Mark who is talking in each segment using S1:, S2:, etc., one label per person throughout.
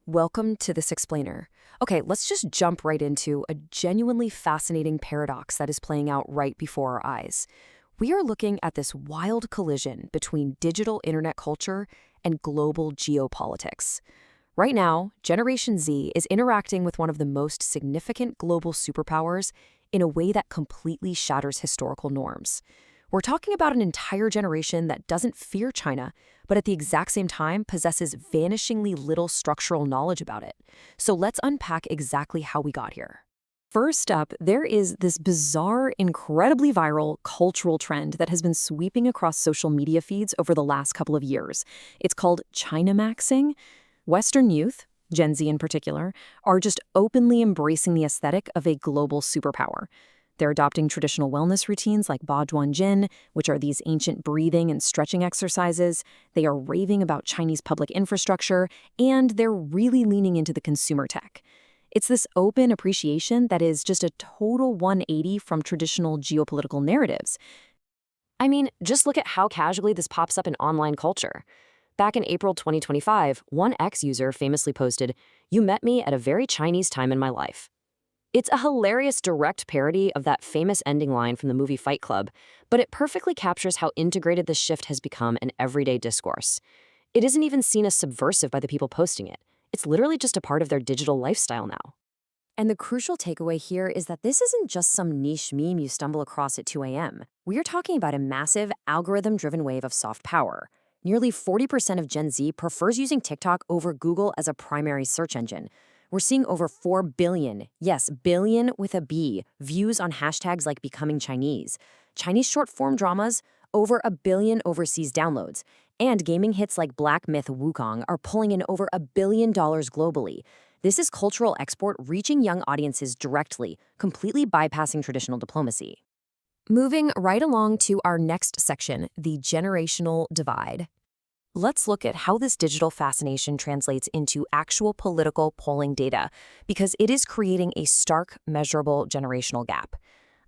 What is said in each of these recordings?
S1: Welcome to This Explainer. Okay, let's just jump right into a genuinely fascinating paradox that is playing out right before our eyes. We are looking at this wild collision between digital internet culture and global geopolitics. Right now, Generation Z is interacting with one of the most significant global superpowers in a way that completely shatters historical norms. We're talking about an entire generation that doesn't fear China, but at the exact same time possesses vanishingly little structural knowledge about it. So let's unpack exactly how we got here. First up, there is this bizarre, incredibly viral cultural trend that has been sweeping across social media feeds over the last couple of years. It's called China-maxing. Western youth, Gen Z in particular, are just openly embracing the aesthetic of a global superpower. They're adopting traditional wellness routines like Jin, which are these ancient breathing and stretching exercises. They are raving about Chinese public infrastructure, and they're really leaning into the consumer tech. It's this open appreciation that is just a total 180 from traditional geopolitical narratives. I mean, just look at how casually this pops up in online culture. Back in April 2025, one X user famously posted, "You met me at a very Chinese time in my life." It's a hilarious direct parody of that famous ending line from the movie Fight Club, but it perfectly captures how integrated this shift has become in everyday discourse. It isn't even seen as subversive by the people posting it. It's literally just a part of their digital lifestyle now. And the crucial takeaway here is that this isn't just some niche meme you stumble across at 2 a.m. We are talking about a massive, algorithm-driven wave of soft power. Nearly 40% of Gen Z prefers using TikTok over Google as a primary search engine. We're seeing over 4 billion, yes, billion with a B, views on hashtags like becoming Chinese. Chinese short-form dramas, over 1 billion overseas downloads. And gaming hits like Black Myth Wukong are pulling in over $1 billion globally. This is cultural export reaching young audiences directly, completely bypassing traditional diplomacy. Moving right along to our next section, the generational divide. Let's look at how this digital fascination translates into actual political polling data, because it is creating a stark, measurable generational gap.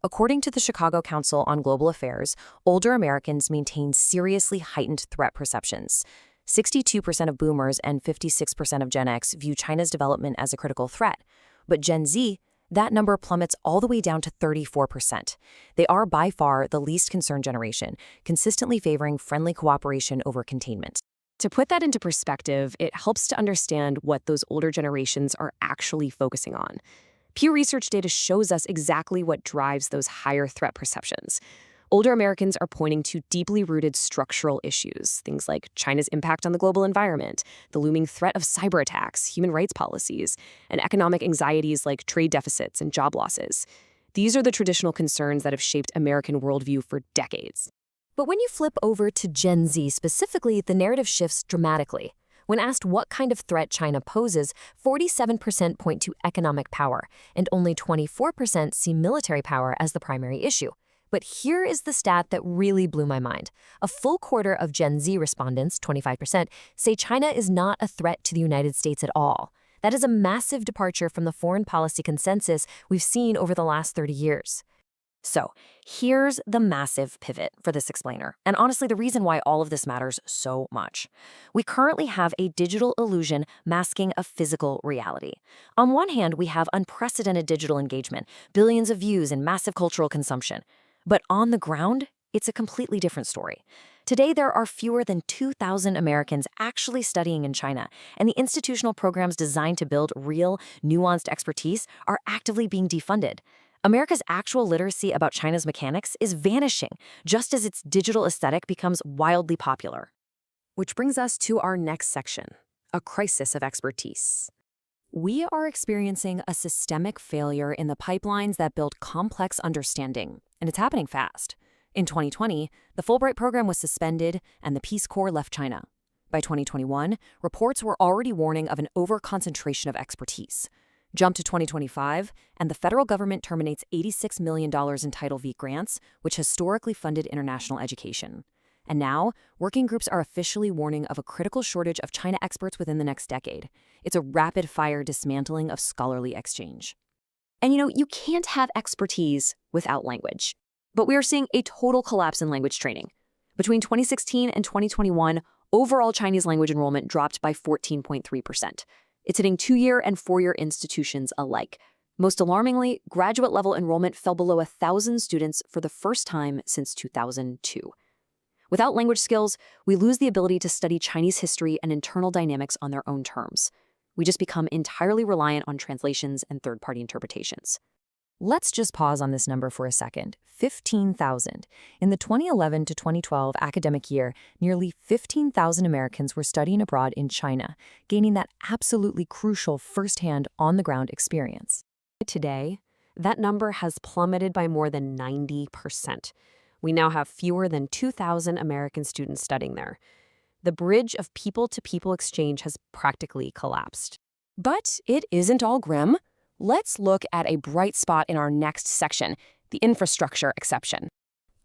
S1: According to the Chicago Council on Global Affairs, older Americans maintain seriously heightened threat perceptions. 62% of boomers and 56% of Gen X view China's development as a critical threat. But Gen Z, that number plummets all the way down to 34%. They are by far the least concerned generation, consistently favoring friendly cooperation over containment. To put that into perspective, it helps to understand what those older generations are actually focusing on. Pew Research data shows us exactly what drives those higher threat perceptions. Older Americans are pointing to deeply rooted structural issues, things like China's impact on the global environment, the looming threat of cyber attacks, human rights policies, and economic anxieties like trade deficits and job losses. These are the traditional concerns that have shaped American worldview for decades. But when you flip over to Gen Z specifically, the narrative shifts dramatically. When asked what kind of threat China poses, 47% point to economic power, and only 24% see military power as the primary issue. But here is the stat that really blew my mind. A full quarter of Gen Z respondents, 25%, say China is not a threat to the United States at all. That is a massive departure from the foreign policy consensus we've seen over the last 30 years. So, here's the massive pivot for this explainer, and honestly the reason why all of this matters so much. We currently have a digital illusion masking a physical reality. On one hand, we have unprecedented digital engagement, billions of views, and massive cultural consumption. But on the ground, it's a completely different story. Today, there are fewer than 2,000 Americans actually studying in China, and the institutional programs designed to build real, nuanced expertise are actively being defunded. America's actual literacy about China's mechanics is vanishing, just as its digital aesthetic becomes wildly popular. Which brings us to our next section, a crisis of expertise. We are experiencing a systemic failure in the pipelines that build complex understanding, and it's happening fast. In 2020, the Fulbright program was suspended and the Peace Corps left China. By 2021, reports were already warning of an over-concentration of expertise. Jump to 2025, and the federal government terminates $86 million in Title V grants, which historically funded international education. And now, working groups are officially warning of a critical shortage of China experts within the next decade. It's a rapid-fire dismantling of scholarly exchange. And you can't have expertise without language. But we are seeing a total collapse in language training. Between 2016 and 2021, overall Chinese language enrollment dropped by 14.3%. It's hitting 2-year and 4-year institutions alike. Most alarmingly, graduate-level enrollment fell below 1,000 students for the first time since 2002. Without language skills, we lose the ability to study Chinese history and internal dynamics on their own terms. We just become entirely reliant on translations and third-party interpretations. Let's just pause on this number for a second. 15,000. In the 2011 to 2012 academic year, nearly 15,000 Americans were studying abroad in China, gaining that absolutely crucial firsthand on-the-ground experience. Today, that number has plummeted by more than 90%. We now have fewer than 2,000 American students studying there. The bridge of people-to-people exchange has practically collapsed. But it isn't all grim. Let's look at a bright spot in our next section, the infrastructure exception.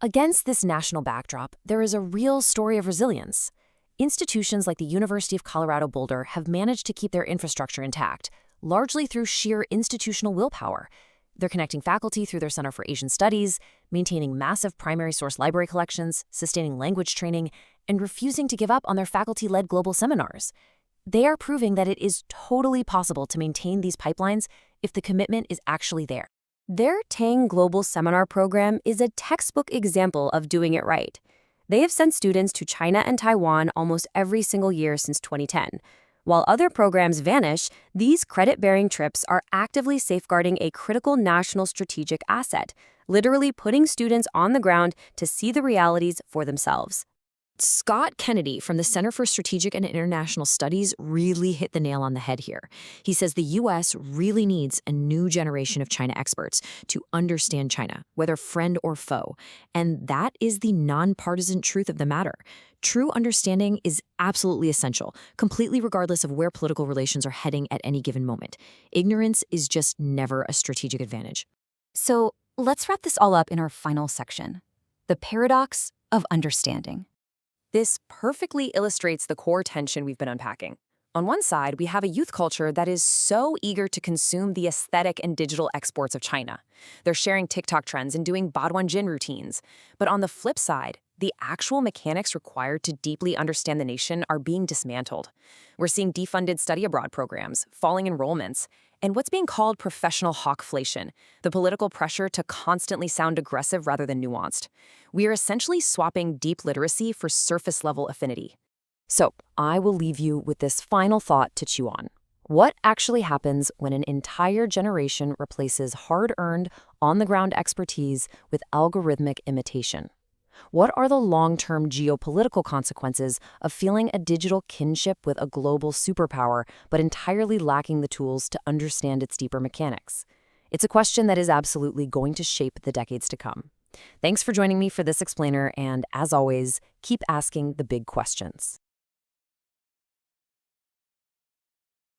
S1: Against this national backdrop, there is a real story of resilience. Institutions like the University of Colorado Boulder have managed to keep their infrastructure intact, largely through sheer institutional willpower. They're connecting faculty through their Center for Asian Studies, maintaining massive primary source library collections, sustaining language training, and refusing to give up on their faculty-led global seminars. They are proving that it is totally possible to maintain these pipelines if the commitment is actually there. Their Tang Global Seminar Program is a textbook example of doing it right. They have sent students to China and Taiwan almost every single year since 2010. While other programs vanish, these credit-bearing trips are actively safeguarding a critical national strategic asset, literally putting students on the ground to see the realities for themselves. Scott Kennedy from the Center for Strategic and International Studies really hit the nail on the head here. He says the U.S. really needs a new generation of China experts to understand China, whether friend or foe. And that is the nonpartisan truth of the matter. True understanding is absolutely essential, completely regardless of where political relations are heading at any given moment. Ignorance is just never a strategic advantage. So let's wrap this all up in our final section, the paradox of understanding. This perfectly illustrates the core tension we've been unpacking. On one side, we have a youth culture that is so eager to consume the aesthetic and digital exports of China. They're sharing TikTok trends and doing Baduanjin routines. But on the flip side, the actual mechanics required to deeply understand the nation are being dismantled. We're seeing defunded study abroad programs, falling enrollments, and what's being called professional hawkflation, the political pressure to constantly sound aggressive rather than nuanced. We are essentially swapping deep literacy for surface-level affinity. So, I will leave you with this final thought to chew on. What actually happens when an entire generation replaces hard-earned, on-the-ground expertise with algorithmic imitation? What are the long-term geopolitical consequences of feeling a digital kinship with a global superpower, but entirely lacking the tools to understand its deeper mechanics? It's a question that is absolutely going to shape the decades to come. Thanks for joining me for this explainer, and as always, keep asking the big questions.